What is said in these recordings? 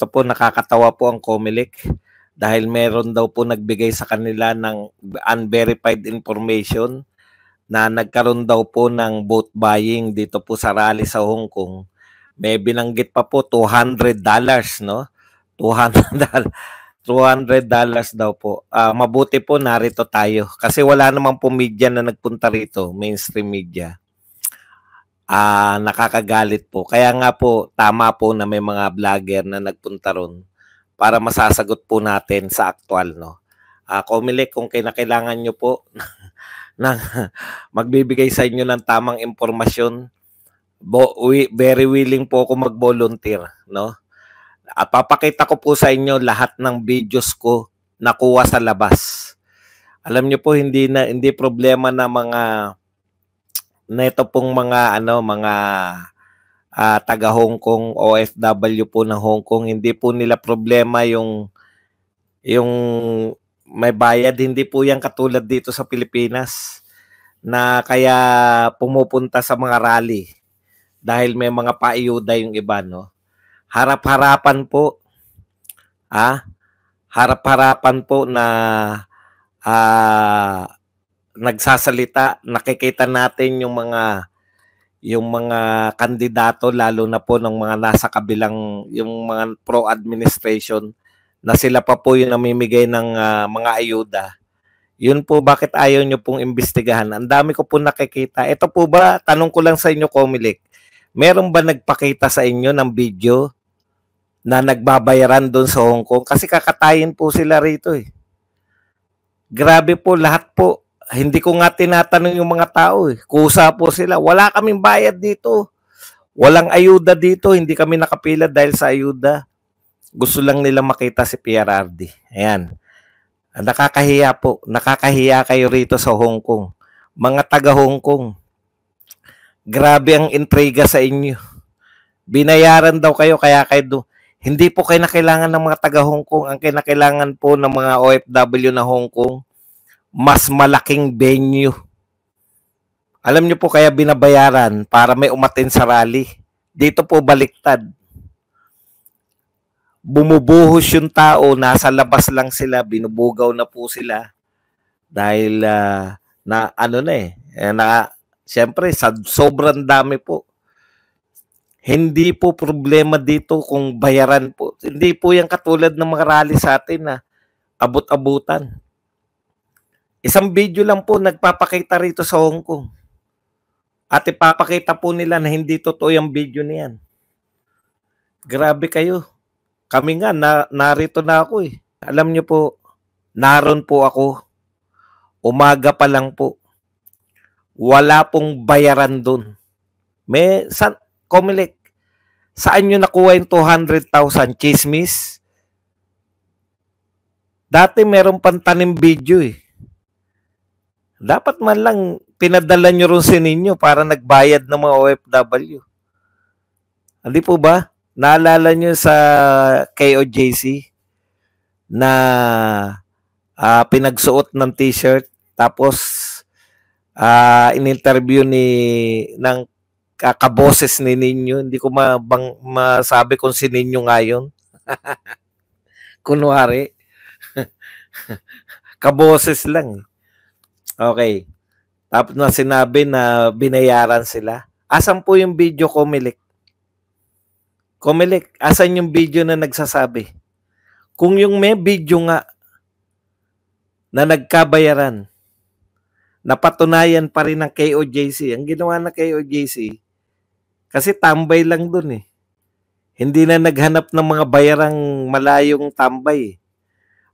ito po nakakatawa po ang Comelec dahil meron daw po nagbigay sa kanila ng unverified information na nagkaroon daw po ng vote buying dito po sa rally sa Hong Kong. May binanggit pa po $200, no? $200 $200 daw po. Mabuti po narito tayo kasi wala naman po media na nagpunta rito, mainstream media. Nakakagalit po. Kaya nga po, tama po na may mga vlogger na nagpunta ron para masasagot po natin sa aktual, no? Comelec, kung kinakailangan nyo po na magbibigay sa inyo ng tamang impormasyon, very willing po ako mag-volunteer, no? Papakita ko po sa inyo lahat ng videos ko nakuha sa labas. Alam niyo po, hindi problema na mga neto pong mga taga Hong Kong, OFW po ng Hong Kong, hindi po nila problema yung may bayad, hindi po yan katulad dito sa Pilipinas na kaya pumupunta sa mga rally dahil may mga paiyuda yung iba, no? Harap-harapan po, harap-harapan po na nagsasalita, nakikita natin yung mga kandidato, lalo na po ng mga nasa kabilang, yung mga pro-administration, na sila pa po yung namimigay ng mga ayuda. Yun po bakit ayaw nyo pong imbestigahan. Ang dami ko po nakikita. Ito po ba, tanong ko lang sa inyo, Comelec, meron ba nagpakita sa inyo ng video na nagbabayaran doon sa Hong Kong? Kasi kakatayin po sila rito eh. Grabe po, lahat po. Hindi ko nga tinatanong yung mga tao eh. Kusa po sila. Wala kaming bayad dito. Walang ayuda dito. Hindi kami nakapila dahil sa ayuda. Gusto lang nila makita si PRRD. Ayan. Nakakahiya po. Nakakahiya kayo rito sa Hong Kong. Mga taga Hong Kong. Grabe ang intriga sa inyo. Binayaran daw kayo kaya kayo hindi po kayo nakailangan ng mga taga Hong Kong. Ang kinakailangan po ng mga OFW na Hong Kong, mas malaking venue. Alam niyo po kaya binabayaran para may umatin sa rally. Dito po baliktad. Bumubuhos yung tao, nasa labas lang sila, binubugaw na po sila. Dahil siyempre sobrang dami po. Hindi po problema dito kung bayaran po. Hindi po yan katulad ng mga rally sa atin na abot-abutan. Isang video lang po nagpapakita rito sa Hong Kong. At ipapakita po nila na hindi totoo yung video niyan. Grabe kayo. Kami nga, narito na ako eh. Alam niyo po, naroon po ako. Umaga pa lang po. Wala pong bayaran doon. Comelec, saan nyo nakuha yung 200,000? Chismis? Dati meron pang tanim video eh. Dapat man lang pinadala nyo rin sa ninyo para nagbayad ng mga OFW. Hindi po ba? Naalala nyo sa KOJC na pinagsuot ng t-shirt tapos in-interview ng kaboses ni Ninyo. Hindi ko masabi kung si Ninyo nga yun. Kunwari. Kaboses lang. Okay. Tapos na sinabi na binayaran sila. Asan po yung video, Comelec? Comelec, asan yung video na nagsasabi? Kung yung may video nga na nagkabayaran, napatunayan pa rin ng KOJC. Ang ginawa ng KOJC, kasi tambay lang dun eh. Hindi na naghanap ng mga bayarang malayong tambay.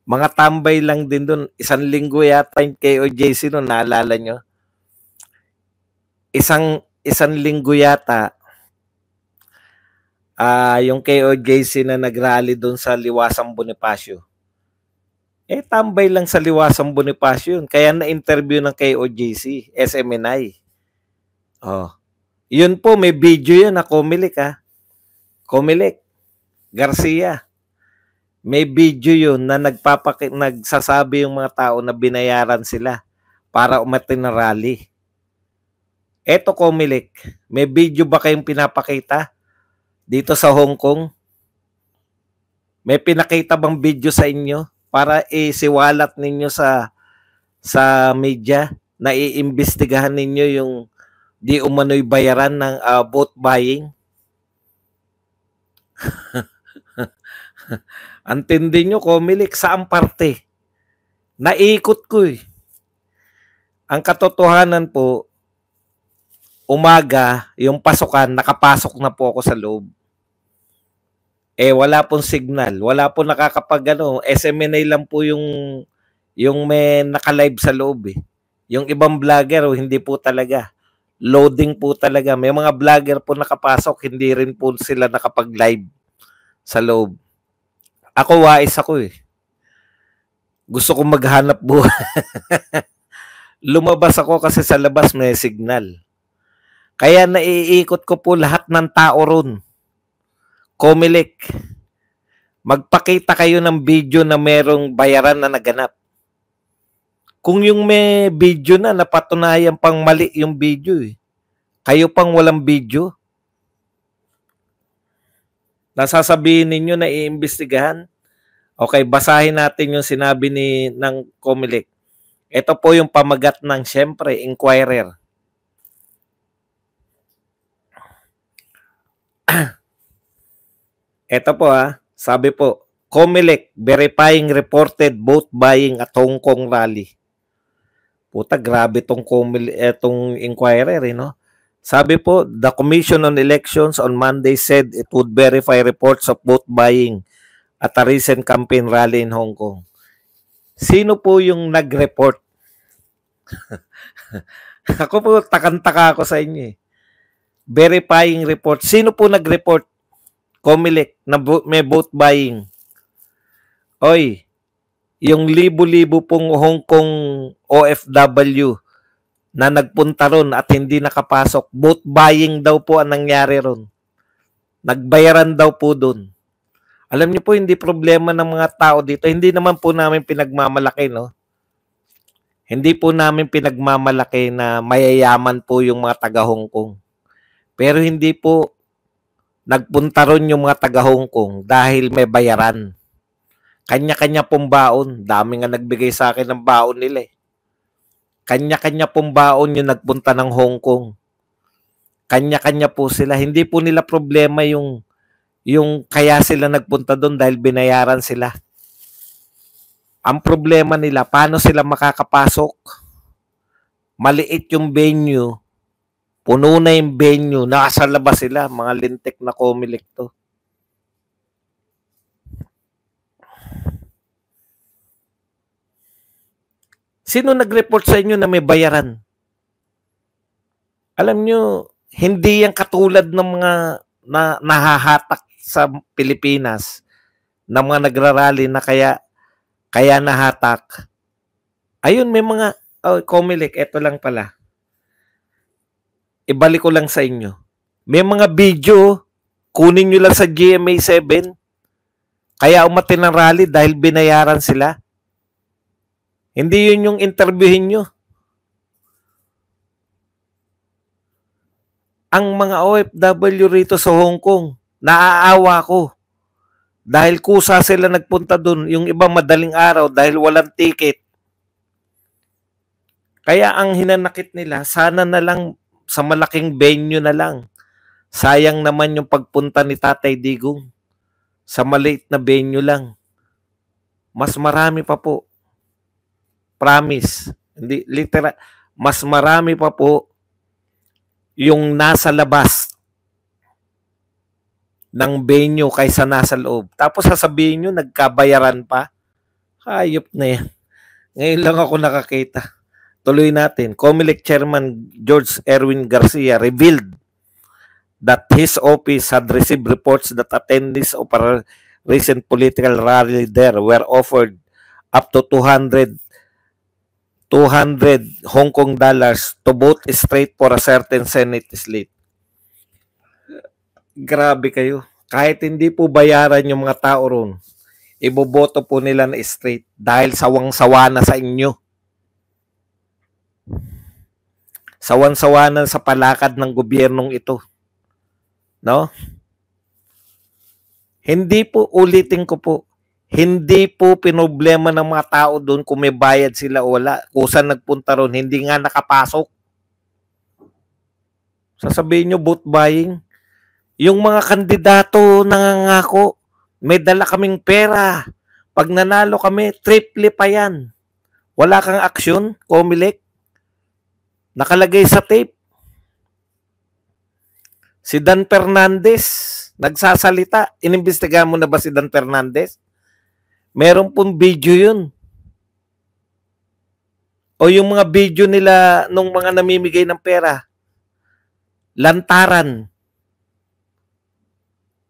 Mga tambay lang din dun. 1 linggo yata yung KOJC no, naalala nyo? Isang linggo yata yung KOJC na nagrally dun sa Liwasang Bonifacio. Tambay lang sa Liwasang Bonifacio yun. Kaya na-interview ng KOJC, SMNI. Yun po, may video yun na Comelec Comelec, Garcia. May video yun na nagsasabi yung mga tao na binayaran sila para umatin na rally. Eto Comelec, may video ba kayong pinapakita dito sa Hong Kong? May pinakita bang video sa inyo para isiwalat ninyo sa media na iimbestigahan ninyo yung di umano'y bayaran ng vote buying? Antindi nyo, Comelec, saan parte? Naikot ko eh. Ang katotohanan po, umaga, yung pasukan, nakapasok na po ako sa loob. Wala pong signal. Wala pong SMNA lang po yung may naka-live sa loob eh. Yung ibang vlogger, hindi po talaga. Loading po talaga. May mga vlogger po nakapasok, hindi rin po sila nakapag-live sa loob. Ako, wais ako eh. Gusto kong maghanap buhay. Lumabas ako kasi sa labas may signal. Kaya naiikot ko po lahat ng tao ron. Comelec, magpakita kayo ng video na merong bayaran na naganap. Kung yung may video na napatunayan pang mali yung video eh. Kayo pang walang video. Nasasabihin ninyo na iimbestigahan. Okay, basahin natin yung sinabi ng Comelec. Ito po yung pamagat ng, siyempre, Inquirer. Ito po sabi po, Comelec verifying reported vote buying at Hong Kong rally. Puta, grabe tong Inquirer, no? Sabi po, the Commission on Elections on Monday said it would verify reports of vote buying at a recent campaign rally in Hong Kong. Sino po yung nag-report? Ako po, takang-taka ako sa inyo eh. Verifying report. Sino po nag-report? Comelec na may vote buying. Oy, yung libo-libo pong Hong Kong OFW na nagpunta ron at hindi nakapasok, vote buying daw po ang nangyari ron. Nagbayaran daw po doon. Alam niyo po, hindi problema ng mga tao dito. Hindi naman po namin pinagmamalaki, no? Hindi po namin pinagmamalaki na mayayaman po yung mga taga Hong Kong. Pero hindi po nagpunta ron yung mga taga Hong Kong dahil may bayaran. Kanya-kanya pong baon. Dami nga nagbigay sa akin ng baon nila eh. Kanya-kanya pong baon yung nagpunta ng Hong Kong. Kanya-kanya po sila. Hindi po nila problema yung kaya sila nagpunta doon dahil binayaran sila. Ang problema nila, paano sila makakapasok? Maliit yung venue. Puno na yung venue. Nasa labas sila. Mga lintik na Comelec to. Sino nag-report sa inyo na may bayaran? Alam nyo, hindi yan katulad ng mga nahahatak sa Pilipinas na mga nagrarally na kaya nahatak. Ayun, may mga Comelec, eto lang pala. Ibalik ko lang sa inyo. May mga video, kunin nyo lang sa GMA7. Kaya umati ng rally dahil binayaran sila. Hindi yun yung interviewin nyo. Ang mga OFW rito sa Hong Kong, naaawa ko. Dahil kusa sila nagpunta dun, yung iba madaling araw dahil walang ticket. Kaya ang hinanakit nila, sana na lang sa malaking venue na lang. Sayang naman yung pagpunta ni Tatay Digong. Sa maliit na venue lang. Mas marami pa po. Promise. Hindi, literal. Mas marami pa po yung nasa labas ng venue kaysa nasa loob. Tapos sasabihin nyo, nagkabayaran pa. Hayop na yan. Ngayon lang ako nakakita. Tuloy natin. Comelec Chairman George Erwin Garcia revealed that his office had received reports that attendees of a recent political rally there were offered up to 200 Hong Kong dollars to vote straight for a certain Senate slate. Grabe kayo. Kahit hindi po bayaran yung mga tao ron, iboboto po nila na straight dahil sawang-sawa na sa inyo. Sawan-sawa na sa palakad ng gobyernong ito. No? Hindi po, ulitin ko po, hindi po pinoblema ng mga tao doon kung may bayad sila o wala. Kusa nagpunta ron, hindi nga nakapasok. Sasabihin nyo, vote buying. Yung mga kandidato nangangako, may dala kaming pera. Pag nanalo kami, triple pa yan. Wala kang aksyon, Comelec. Nakalagay sa tape. Si Dan Fernandez, nagsasalita. Inimbestigahan mo na ba si Dan Fernandez? Meron pong video yun. O yung mga video nila nung mga namimigay ng pera. Lantaran.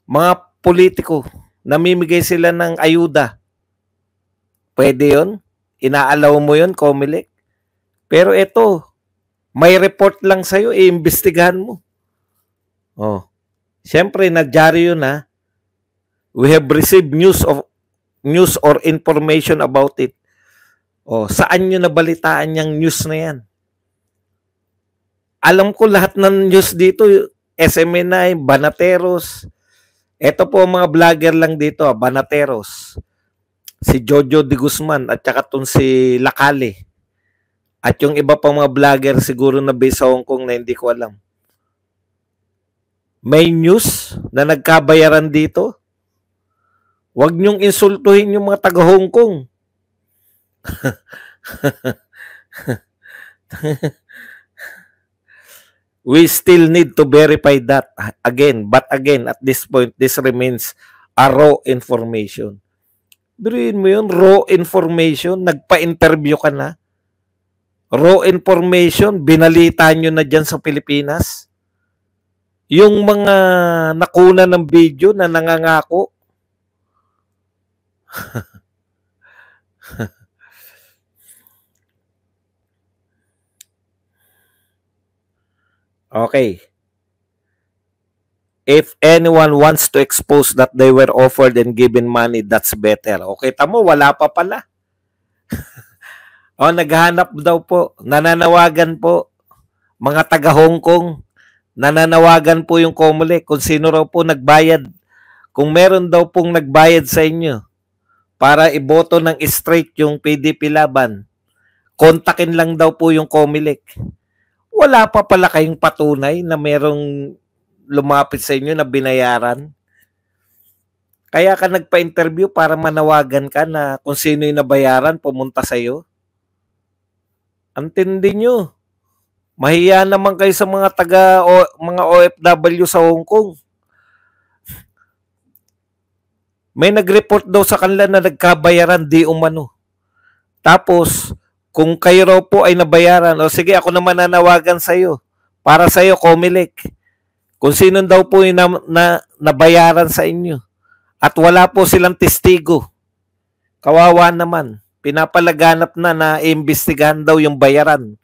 Mga politiko, namimigay sila ng ayuda. Pwede yun? Inaalaw mo yun, Comelec? Pero ito, may report lang sa'yo, iimbestigahan mo. Oh. Siyempre, nagyari yun ha. We have received news or information about it. Oh, saan nyo nabalitaan yung news na yan? Alam ko lahat ng news dito, SMNI, Banateros. Ito po mga vlogger lang dito, Banateros. Si Jojo de Guzman at saka itong si Lacale. At yung iba pang mga vlogger siguro na based sa Hong Kong na hindi ko alam. May news na nagkabayaran dito. Huwag niyong insultuhin yung mga taga Hong Kong. We still need to verify that again. But again, at this point, this remains a raw information. Biruin mo yun, raw information. Nagpa-interview ka na. Raw information, binalita nyo na dyan sa Pilipinas. Yung mga nakuna ng video na nangangako. Okay. If anyone wants to expose that they were offered and given money, that's better. Okay, tamo, wala pa pala. Naghahanap daw po, nananawagan po, mga taga Hong Kong, nananawagan po yung Comelec kung sino raw po nagbayad. Kung meron daw pong nagbayad sa inyo para iboto ng straight yung PDP laban, kontakin lang daw po yung Comelec. Wala pa pala kayong patunay na merong lumapit sa inyo na binayaran. Kaya ka nagpa-interview para manawagan ka na kung sino yung nabayaran, pumunta sa'yo. Antindi nyo. Mahiya naman kayo sa mga mga OFW sa Hong Kong. May nag-report daw sa kanila na nagkabayaran di umano. Tapos, kung kayo raw po ay nabayaran, o sige, ako naman nanawagan sa'yo. Para sa'yo, Comelec. Kung sino daw po yung nabayaran sa inyo. At wala po silang testigo. Kawawa naman. Pinapalaganap na iimbestigahan daw yung bayaran.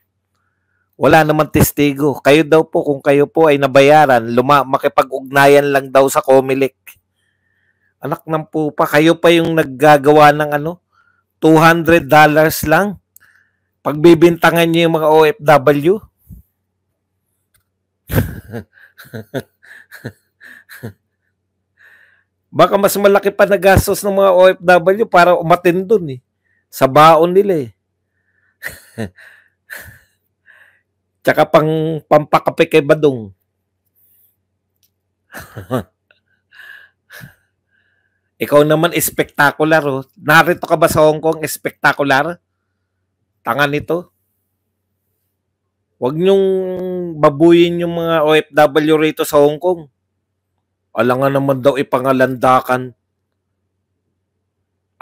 Wala naman testigo. Kayo daw po, kung kayo po ay nabayaran, makipag-ugnayan lang daw sa Comelec. Anak ng pupa, kayo pa yung naggagawa ng $200 lang. Pagbibintangan niyo yung mga OFW. Baka mas malaki pa na gastos ng mga OFW para umatin dun sa baon nila Tsaka pampakape kay Badong. Ikaw naman spectacular Narito ka ba sa Hong Kong spectacular? Tanga nito. Huwag niyong babuyin yung mga OFW rito sa Hong Kong. Alangan naman daw ipangalandakan.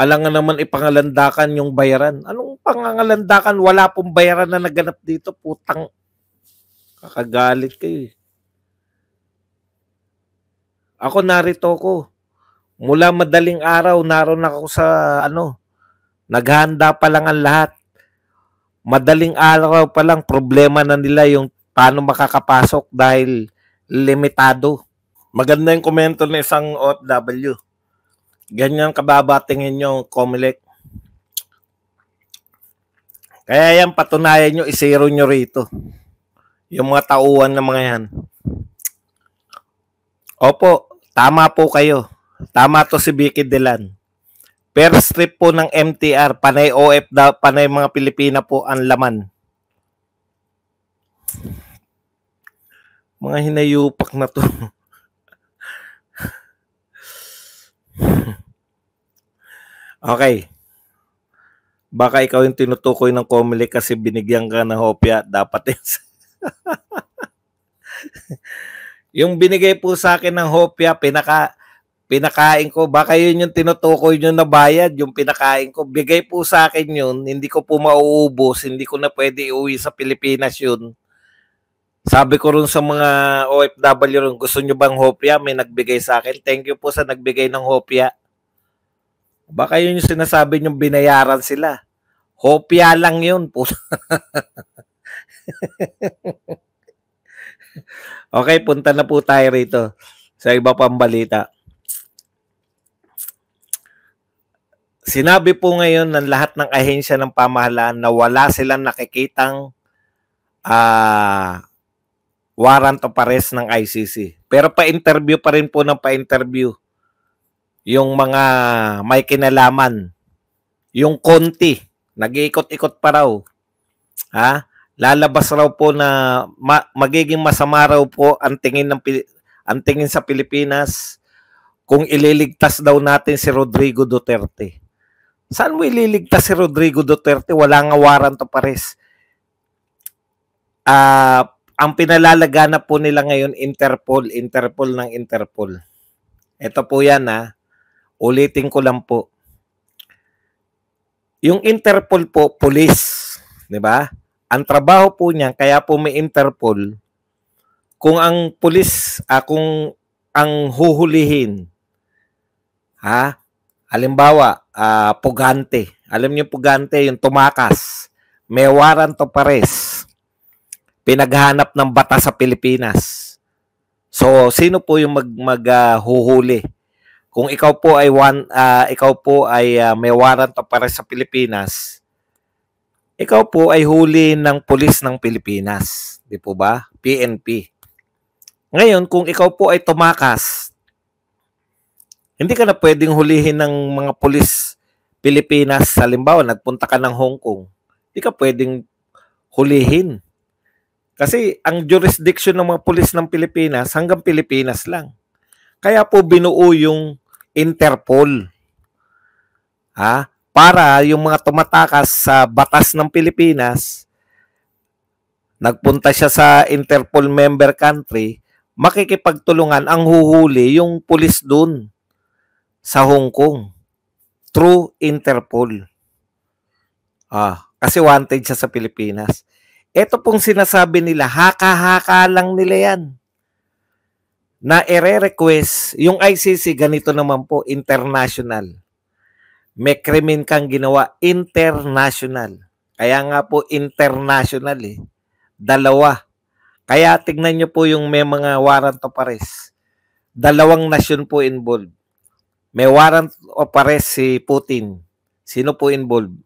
Alangan naman ipangalandakan yung bayaran. Anong pangangalandakan? Wala pong bayaran na naganap dito. Putang. Kakagalit kayo Ako narito ko. Mula madaling araw, naroon ako sa naghahanda pa lang ang lahat. Madaling araw pa lang, problema na nila yung paano makakapasok dahil limitado. Maganda yung komento ng isang OFW. Ganyan kababatingin nyo, Comelec. Kaya yan, patunayan nyo, isiro nyo rito. Yung mga tauhan ng mga yan. Opo, tama po kayo. Tama to si Vicky Delan. Per strip po ng MTR, panay panay mga Pilipina po ang laman. Mga hinayupak na to. Okay. Baka ikaw yung tinutukoy ng Comelec kasi binigyan ka ng hopya. Dapat yun. Yung binigay po sa akin ng hopya, pinakain ko. Baka yun yung tinutukoy nyo na bayad, yung pinakain ko. Bigay po sa akin yun. Hindi ko po mauubos. Hindi ko na pwede iuwi sa Pilipinas yun. Sabi ko rin sa mga OFW rin, gusto nyo bang hopya? May nagbigay sa akin. Thank you po sa nagbigay ng hopya. Baka yun yung sinasabi nyo binayaran sila. Hopya lang yun po. Okay, punta na po tayo rito sa iba pang balita. Sinabi po ngayon ng lahat ng ahensya ng pamahalaan na wala silang nakikitang warrant of arrest ng ICC. Pero pa-interview pa rin po ng pa-interview yung mga may kinalaman. Yung konti, nag-iikot-ikot pa raw. Ha? Lalabas raw po na magiging masama raw po ang tingin sa Pilipinas kung ililigtas daw natin si Rodrigo Duterte. Saan mo ililigtas si Rodrigo Duterte? Wala nga warrant of arrest. Ang pinalalaganap po nila ngayon, Interpol ng Interpol. Ito po yan ha. Ulitin ko lang po. Yung Interpol po, police. Diba? Ang trabaho po niyan, kaya po may Interpol, kung ang police, kung ang huhulihin, halimbawa, pugante. Alam niyo pugante, yung tumakas. May warrant of arrest. Pinaghanap ng batas sa Pilipinas. So, sino po yung maghuhuli? Kung ikaw po ay may warrant of arrest sa Pilipinas, ikaw po ay huli ng pulis ng Pilipinas, di po ba? PNP. Ngayon, kung ikaw po ay tumakas, hindi ka na pwedeng hulihin ng mga pulis Pilipinas. Halimbawa, nagpunta ka ng Hong Kong, hindi ka pwedeng hulihin. Kasi ang jurisdiction ng mga pulis ng Pilipinas hanggang Pilipinas lang. Kaya po binuo yung Interpol. Para yung mga tumatakas sa batas ng Pilipinas, nagpunta siya sa Interpol member country, makikipagtulungan ang huhuli yung pulis dun sa Hong Kong through Interpol. Kasi wanted siya sa Pilipinas. Ito pong sinasabi nila, haka-haka lang nila yan. Na ire-request, yung ICC, ganito naman po, international. May krimen kang ginawa, international. Kaya nga po, international eh. Dalawa. Kaya tignan nyo po yung may mga warrant of arrest. Dalawang nasyon po involved. May warrant of arrest si Putin. Sino po involved?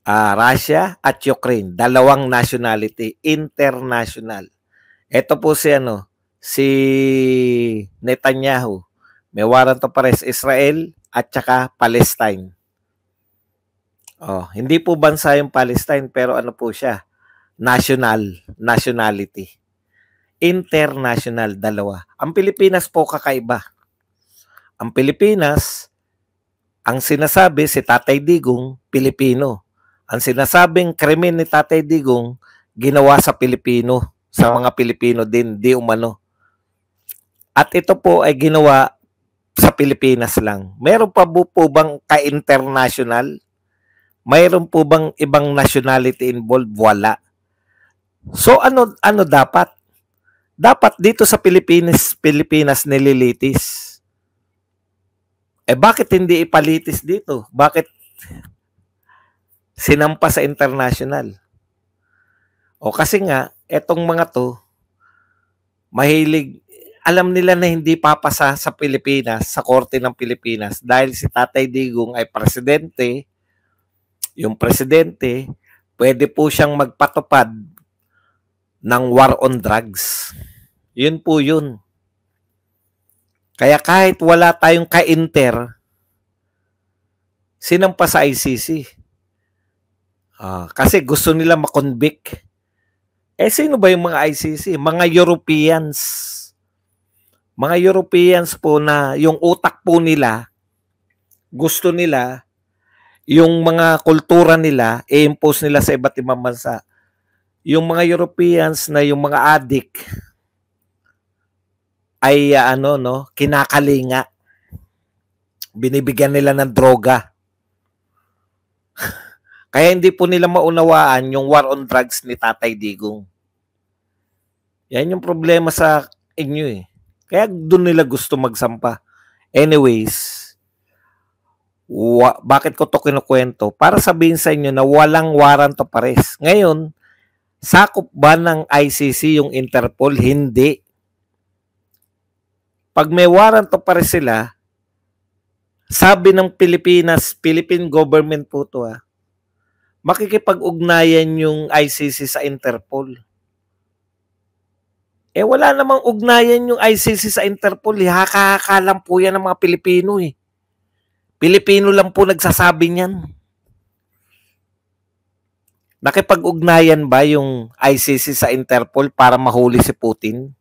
Russia at Ukraine. Dalawang nationality, international. Ito po si Netanyahu. May warrant of arrest Israel at saka Palestine. Hindi po bansa yung Palestine pero ano po siya? Nationality. International, dalawa. Ang Pilipinas po kakaiba. Ang Pilipinas, ang sinasabi si Tatay Digong, Pilipino. Ang sinasabing krimen ni Tatay Digong, ginawa sa Pilipino, sa mga Pilipino din, di umano. At ito po ay ginawa sa Pilipinas lang. Meron pa po bang ka-international? Mayroon po bang ibang nationality involved? Wala. So ano dapat? Dapat dito sa Pilipinas nililitis. Bakit hindi ipalitis dito? Bakit sinampa sa international? Kasi nga, etong mga to, mahilig, alam nila na hindi papasa sa Pilipinas, sa korte ng Pilipinas, dahil si Tatay Digong ay presidente. Yung presidente, pwede po siyang magpatupad ng war on drugs. Yun po yun. Kaya kahit wala tayong ka-inter, sinampa sa ICC. Kasi gusto nila makonvict. Sino ba yung mga ICC? Mga Europeans. Mga Europeans po na yung utak po nila, gusto nila, yung mga kultura nila, i-impose nila sa iba't ibang bansa. Yung mga Europeans na yung mga addict, ay kinakalinga. Binibigyan nila ng droga. Kaya hindi po nila maunawaan yung war on drugs ni Tatay Digong. Yan yung problema sa inyo eh. Kaya doon nila gusto magsampa. Anyways, bakit ko to kinukwento? Para sabihin sa inyo na walang warrant of arrest. Ngayon, sakop ba ng ICC yung Interpol? Hindi. Pag may warrant of arrest sila, sabi ng Philippine government po to makikipag-ugnayan yung ICC sa Interpol. Wala namang ugnayan yung ICC sa Interpol. Haka-haka lang po yan ng mga Pilipino eh. Pilipino lang po nagsasabi niyan. Nakipag-ugnayan ba yung ICC sa Interpol para mahuli si Putin?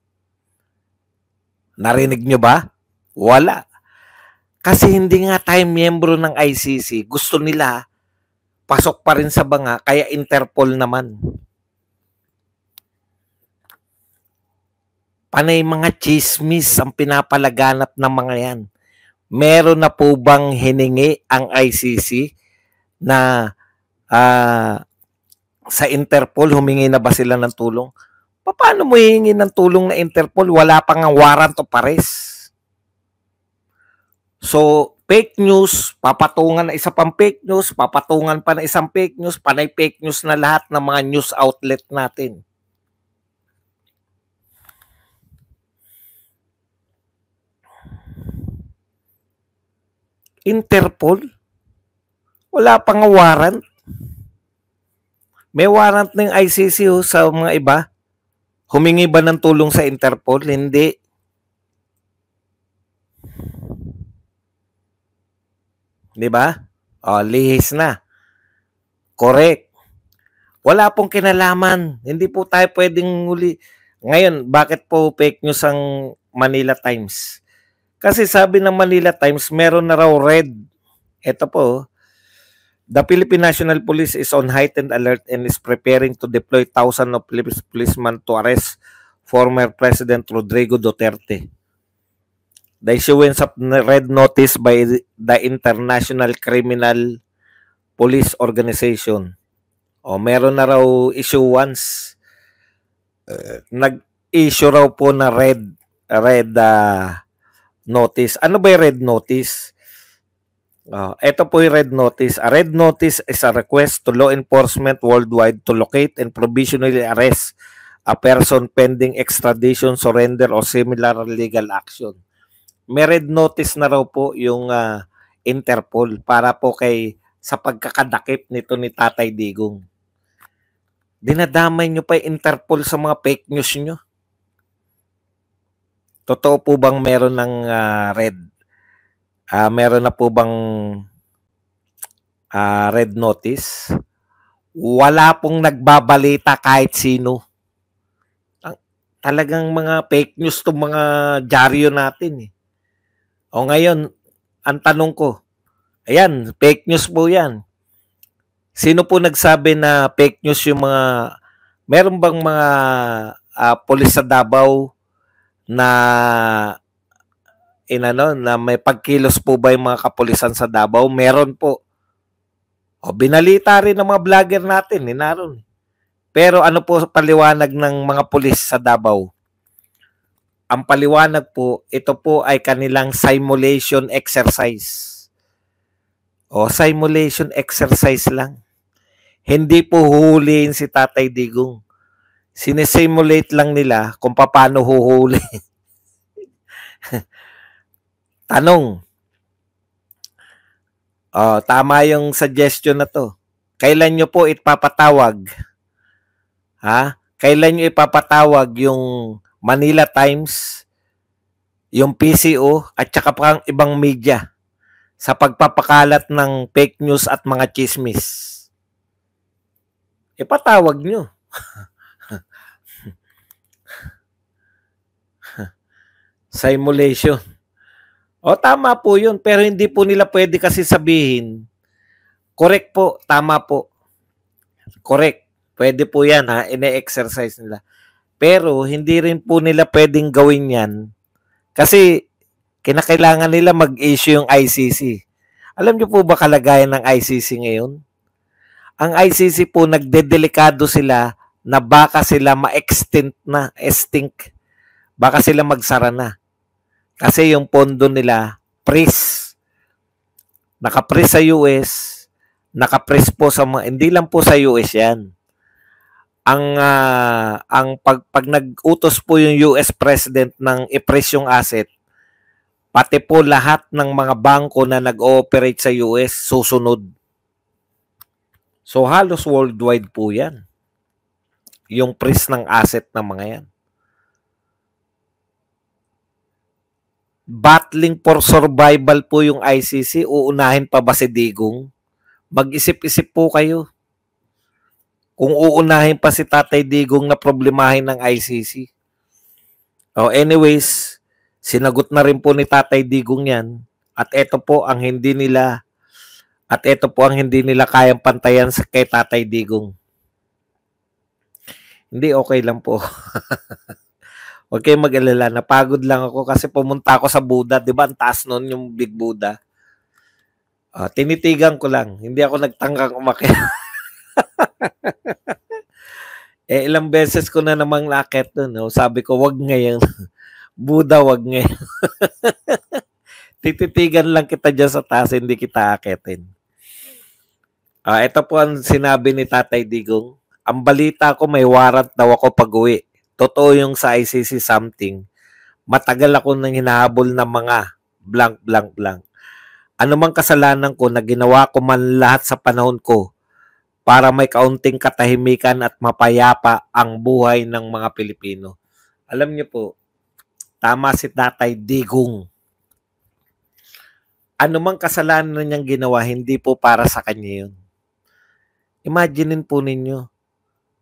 Narinig nyo ba? Wala. Kasi hindi nga tayo miyembro ng ICC. Gusto nila, pasok pa rin sa banga, kaya Interpol naman. Panay mga chismis ang pinapalaganap ng mga yan. Meron na po bang hiningi ang ICC na sa Interpol, humingi na ba sila ng tulong? Paano mo hihingi ng tulong na Interpol? Wala pang warrant of arrest. So, fake news, papatungan na isa pang fake news, papatungan pa na isang fake news, panay fake news na lahat ng mga news outlet natin. Interpol? Wala pang warrant. May warrant ng ICC sa mga iba. Humingi ba ng tulong sa Interpol? Hindi. Di ba? Lihis na. Correct. Wala pong kinalaman. Hindi po tayo pwedeng huli. Ngayon, bakit po fake news ang Manila Times? Kasi sabi ng Manila Times, meron na raw red. Ito po, the Philippine National Police is on heightened alert and is preparing to deploy thousands of policemen to arrest former President Rodrigo Duterte. The issuance of red notice by the International Criminal Police Organization. Meron na raw issuance. Nag-issue raw po na red notice. Ano ba yung red notice? Ito po yung red notice. A red notice is a request to law enforcement worldwide to locate and provisionally arrest a person pending extradition, surrender, or similar legal action. May red notice na raw po yung Interpol para po sa pagkakadakip nito ni Tatay Digong. Dinadamay nyo pa yung Interpol sa mga fake news nyo. Totoo po bang meron ng red? Meron na po bang red notice? Wala pong nagbabalita kahit sino. Talagang mga fake news to mga dyaryo natin eh. Ngayon, ang tanong ko, ayan, fake news po yan. Sino po nagsabi na fake news yung meron bang mga pulis sa Davao na na may pagkilos po ba yung mga kapulisan sa Davao? Meron po. Binalita rin ng mga vlogger natin, naroon. Pero ano po paliwanag ng mga pulis sa Davao? Ang paliwanag po, ito po ay kanilang simulation exercise. Simulation exercise lang. Hindi po huhulihin si Tatay Digong. Sinesimulate lang nila kung paano huhuli. Tanong. Tama yung suggestion na to. Kailan nyo po ipapatawag? Kailan nyo ipapatawag yung Manila Times, yung PCO at saka pang ibang media sa pagpapakalat ng fake news at mga chismis. Ipatawag nyo. Simulation. O tama po yun, pero hindi po nila pwede kasi sabihin, correct po, tama po. Correct. Pwede po yan ha, ine-exercise nila. Pero hindi rin po nila pwedeng gawin yan kasi kinakailangan nila mag-issue yung ICC. Alam niyo po ba kalagayan ng ICC ngayon? Ang ICC po nagdedelikado sila na baka sila ma-extinct na, extinct. Baka sila magsara na. Kasi yung pondo nila, freeze. Naka-freeze sa US, naka-freeze po sa mga, hindi lang po sa US yan. Ang pag nag-utos po yung US President ng i-freeze yung asset, pati po lahat ng mga bangko na nag-ooperate sa US, susunod. So halos worldwide po yan. Yung freeze ng asset ng mga yan. Battling for survival po yung ICC. Uunahin pa ba si Digong? Mag-isip-isip po kayo. Kung uunahin pa si Tatay Digong na problemahin ng ICC. Oh, anyways, sinagot na rin po ni Tatay Digong yan. At ito po ang hindi nila kayang pantayan kay Tatay Digong. Hindi, okay lang po. Huwag kayong mag-alala. Napagod lang ako kasi pumunta ako sa Buddha. Di ba ang taas nun yung Big Buddha? Tinitigan ko lang. Hindi ako nagtangkang umakyat. Ilang beses ko na namang nakit dun. No? Sabi ko, wag ngayon. Buddha, wag ngayon. Tititigan lang kita dyan sa taas, hindi kita akitin. Ito po ang sinabi ni Tatay Digong. Ang balita ko may warrant daw ako pag-uwi. Totoo yung sa ICC something. Matagal ako nang hinahabol ng mga blank, blank, blank. Ano mang kasalanan ko na ginawa ko man lahat sa panahon ko para may kaunting katahimikan at mapayapa ang buhay ng mga Pilipino. Alam niyo po, tama si Tatay Digong. Ano mang kasalanan niyang ginawa, hindi po para sa kanya yun. Imaginin po ninyo,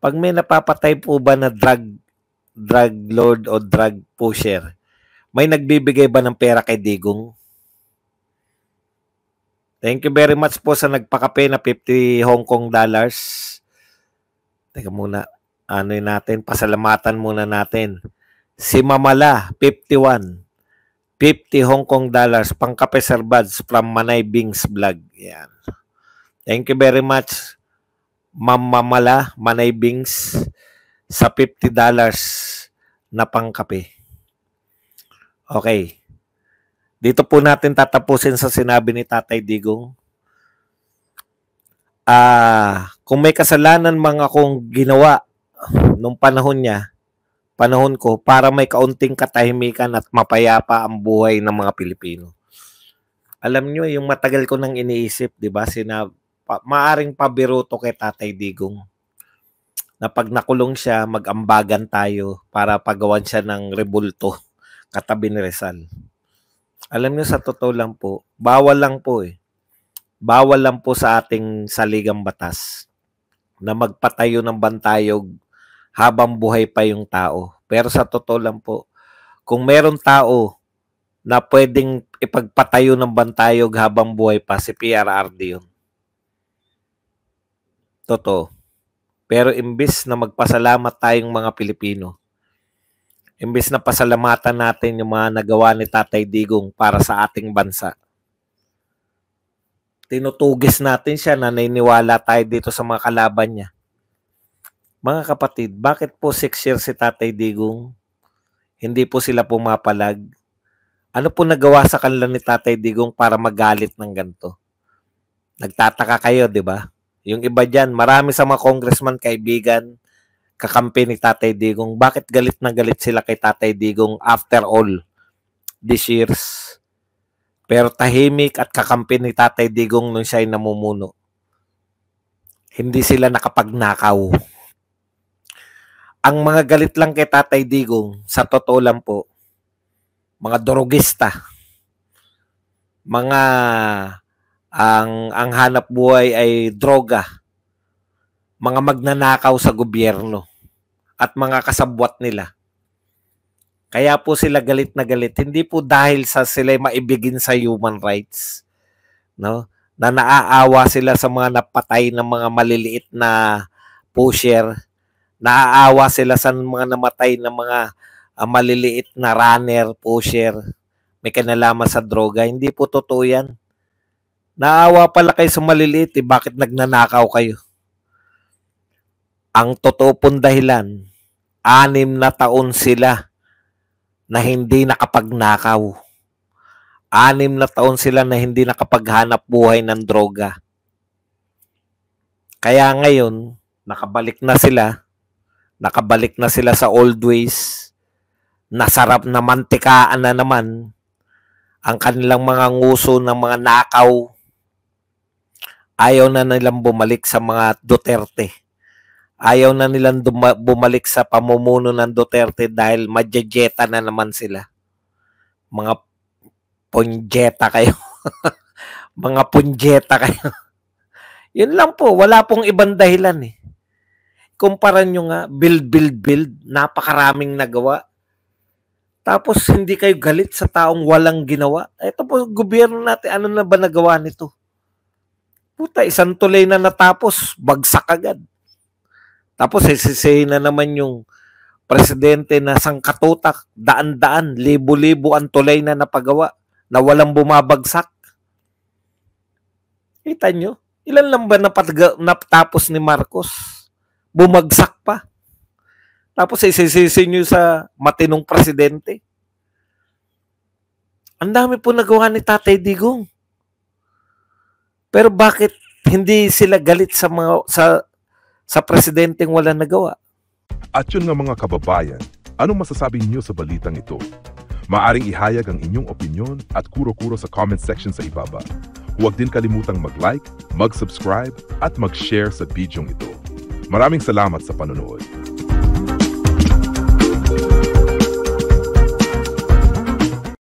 pag may napapatay po ba na drug lord o drug pusher, may nagbibigay ba ng pera kay Digong? Thank you very much po sa nagpakape na 50 Hong Kong dollars. Teka muna, pasalamatan muna natin. Si Mamala, 51. 50 Hong Kong dollars, pangkape Sir Buds from Manay Bings Vlog. Yan. Thank you very much, Ma'am Mamala, Manay Bings, sa $50 na pangkape. Okay. Dito po natin tatapusin sa sinabi ni Tatay Digong. Kung may kasalanan mga akong ginawa nung panahon ko para may kaunting katahimikan at mapayapa ang buhay ng mga Pilipino. Alam nyo, yung matagal ko nang iniisip, di ba? Maaring pabiruto kay Tatay Digong na pag nakulong siya, mag-ambagan tayo para pagawan siya ng rebulto katabi ni Rizal. Alam niyo, sa totoo lang po, bawal lang po sa ating saligang batas na magpatayo ng bantayog habang buhay pa yung tao. Pero sa totoo lang po, kung meron tao na pwedeng ipagpatayo ng bantayog habang buhay pa, si PRRD yun. Totoo. Pero imbis na magpasalamat tayong mga Pilipino, imbis na pasalamatan natin yung mga nagawa ni Tatay Digong para sa ating bansa, tinutugis natin siya na naniniwala tayo dito sa mga kalaban niya. Mga kapatid, bakit po 6 years si Tatay Digong? Hindi po sila pumapalag. Ano po nagawa sa kanila ni Tatay Digong para magalit ng ganito? Nagtataka kayo, di ba? Yung iba dyan, marami sa mga congressman, kaibigan, kakampi ni Tatay Digong. Bakit galit na galit sila kay Tatay Digong after all these years? Pero tahimik at kakampi ni Tatay Digong nung siya'y namumuno. Hindi sila nakapagnakaw. Ang mga galit lang kay Tatay Digong, sa totoo lang po, mga drogista, mga ang hanap buhay ay droga, mga magnanakaw sa gobyerno at mga kasabwat nila. Kaya po sila galit na galit, hindi po dahil sa sila maibigin sa human rights, no? Na naaawa sila sa mga napatay ng mga maliliit na pusher, naaawa sila sa mga namatay ng mga maliliit na runner, pusher, may kinalaman sa droga. Hindi po totoo yan. Naawa pala kayo sa maliliit, bakit nagnanakaw kayo? Ang totoo pong dahilan, 6 na taon sila na hindi nakapagnakaw. 6 na taon sila na hindi nakapaghanap buhay ng droga. Kaya ngayon, nakabalik na sila sa old ways, nasarap na mantikaan na naman ang kanilang mga nguso ng mga nakaw. Ayaw na nilang bumalik sa mga Duterte. Ayaw na nilang bumalik sa pamumuno ng Duterte dahil madjejeta na naman sila. Mga punjeta kayo. Mga punjeta kayo. Yun lang po. Wala pong ibang dahilan eh. Kumpara nyo nga, build. Napakaraming nagawa. Tapos hindi kayo galit sa taong walang ginawa. Ito po, gobyerno natin, ano na ba nagawa nito? Puta, isang tulay na natapos, bagsak agad. Tapos sisihin na naman yung presidente na sangkatutak, daan-daan, libo-libo ang tulay na napagawa na walang bumabagsak. Kita nyo? Ilan lang ba natapos ni Marcos? Bumagsak pa. Tapos isisisi nyo sa matinong presidente. Ang dami po nagawa ni Tatay Digong. Pero bakit hindi sila galit sa presidenteng wala nagawa? At yun nga mga kababayan, anong masasabi niyo sa balitang ito? Maaring ihayag ang inyong opinyon at kuro-kuro sa comment section sa ibaba. Huwag din kalimutang mag-like, mag-subscribe at mag-share sa bidyong ito. Maraming salamat sa panonood.